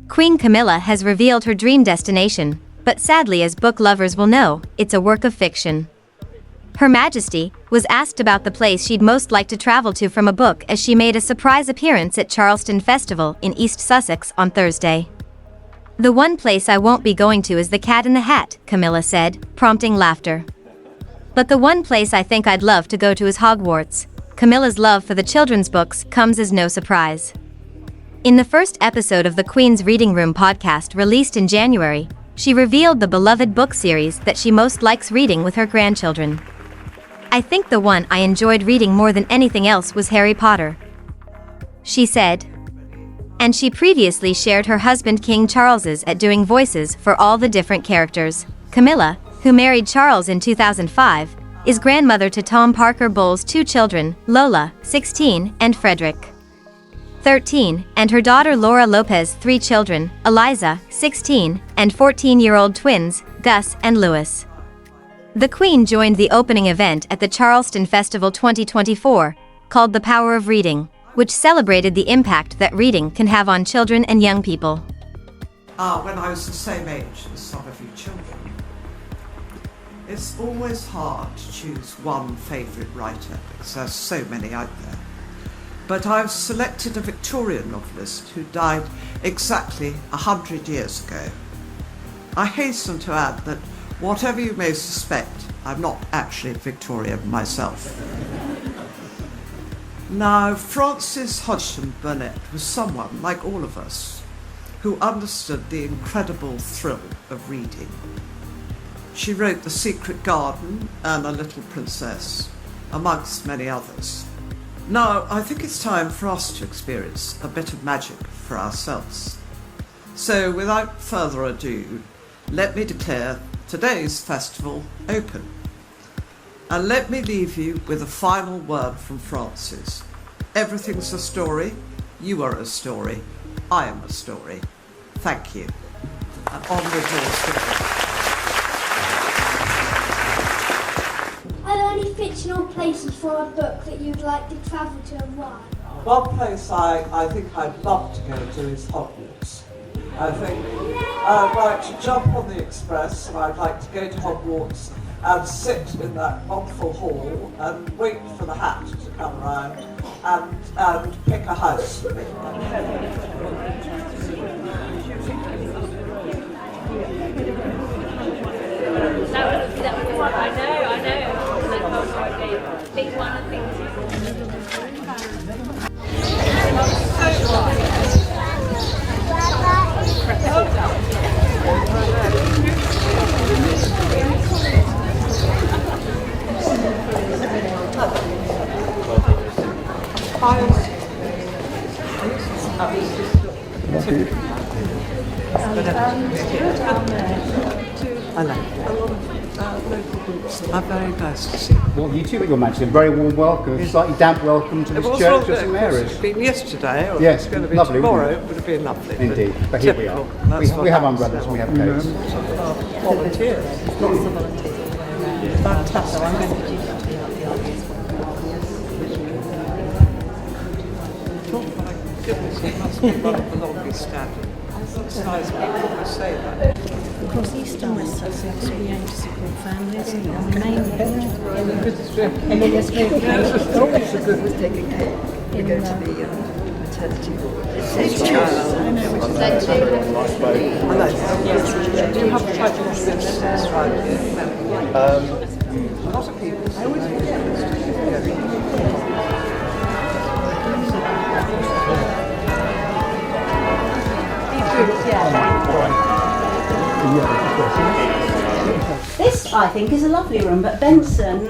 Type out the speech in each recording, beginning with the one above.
Queen Camilla has revealed her dream destination, but sadly, as book lovers will know, it's a work of fiction. Her Majesty was asked about the place she'd most like to travel to from a book as she made a surprise appearance at Charleston Festival in East Sussex on Thursday. "The one place I won't be going to is the Cat in the Hat," Camilla said, prompting laughter. "But the one place I think I'd love to go to is Hogwarts." Camilla's love for the children's books comes as no surprise. In the first episode of the Queen's Reading Room podcast released in January, she revealed the beloved book series that she most likes reading with her grandchildren. "I think the one I enjoyed reading more than anything else was Harry Potter," she said. And she previously shared her husband King Charles's at doing voices for all the different characters. Camilla, who married Charles in 2005, is grandmother to Tom Parker Bowles' two children, Lola, 16, and Frederick, 13, and her daughter Laura Lopez, 3 children, Eliza, 16, and 14-year-old twins, Gus and Lewis. The Queen joined the opening event at the Charleston Festival 2024, called The Power of Reading, which celebrated the impact that reading can have on children and young people. When I was the same age as some of you children, it's always hard to choose one favourite writer because there's so many out there. But I've selected a Victorian novelist who died exactly 100 years ago. I hasten to add that whatever you may suspect, I'm not actually Victorian myself. Now, Frances Hodgson Burnett was someone, like all of us, who understood the incredible thrill of reading. She wrote The Secret Garden and A Little Princess, amongst many others. Now, I think it's time for us to experience a bit of magic for ourselves. So, without further ado, let me declare today's festival open. And let me leave you with a final word from Frances. Everything's a story, you are a story, I am a story. Thank you. And on with yours. Are there any fictional places for a book that you'd like to travel to and why? One place I think I'd love to go to is Hogwarts. I think I'd like to jump on the express and I'd like to go to Hogwarts and sit in that wonderful hall and wait for the hat to come around and pick a house for me. That was what I know. Pick one of the things. I like it. A lot of local groups are very nice to see. Well, you too, Your Majesty. A very warm welcome, a slightly damp welcome to this church of St Mary's. It's been yesterday, or yes, it's going to be lovely, tomorrow, it would have been lovely. Indeed, but here we are. We have umbrellas and we have coats. Volunteers. Lots of volunteers. Fantastic. I'm going to goodness, it must be one of the longest standing. It's nice people who say that. Across East and West Sussex, we aim to support families and mainly in the ministry of It's always a good was taking care to go to the maternity ward. It's Charles. I know. Do you have tried to watch this right here? A lot of people say This, I think, is a lovely room, but Benson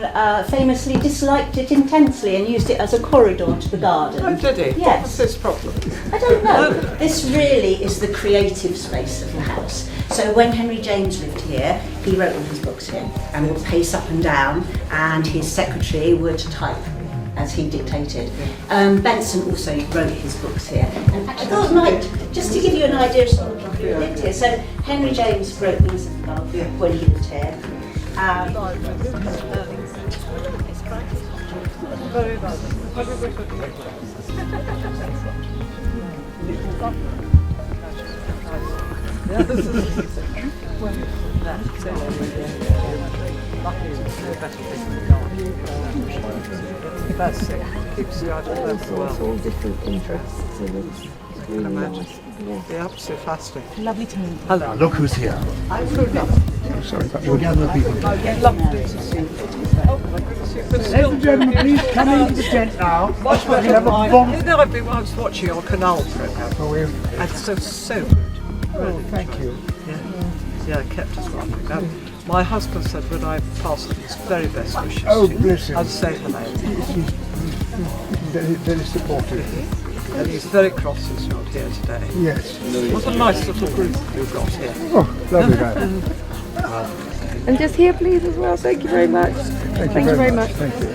famously disliked it intensely and used it as a corridor to the garden. Oh, did he? Yes. What was his problem? I don't know. This really is the creative space of the house. So when Henry James lived here, he wrote all his books here and would pace up and down, and his secretary would type as he dictated. Benson also wrote his books here. And I thought it might, just to give you an idea of sort of people who lived here. So Henry James wrote these above when he lived here. That's it. Keeps you out of bed as well. It's all different interests. So it's really nice. Yeah, absolutely fascinating. Lovely time. Hello. Look who's here. I'm good enough. Sorry, but we'll gather the people. Lovely to see you. Ladies and gentlemen, please come into the tent now. Much better than mine. You know, I've been once watching your canal programme. Oh, we And so good. Oh, thank you. Yeah, it kept us laughing. My husband said when I passed him his very best wishes. Oh, to you. bless him. I'd say hello. Very, very supportive. And he's very cross he's not here today. Yes. What a nice little group you've got here. Oh, lovely man. And just here, please, as well. Thank you very much. Thank you very much. Thank you.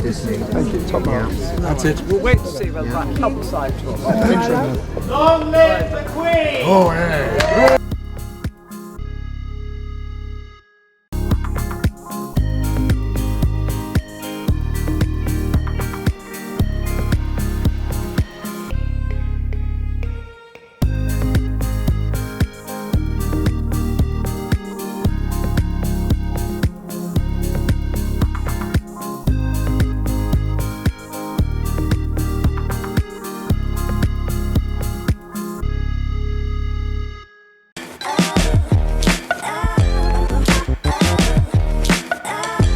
Thank you, top man. That's it. We'll wait to see whether that comes side to us. Long live the Queen! Oh, yeah.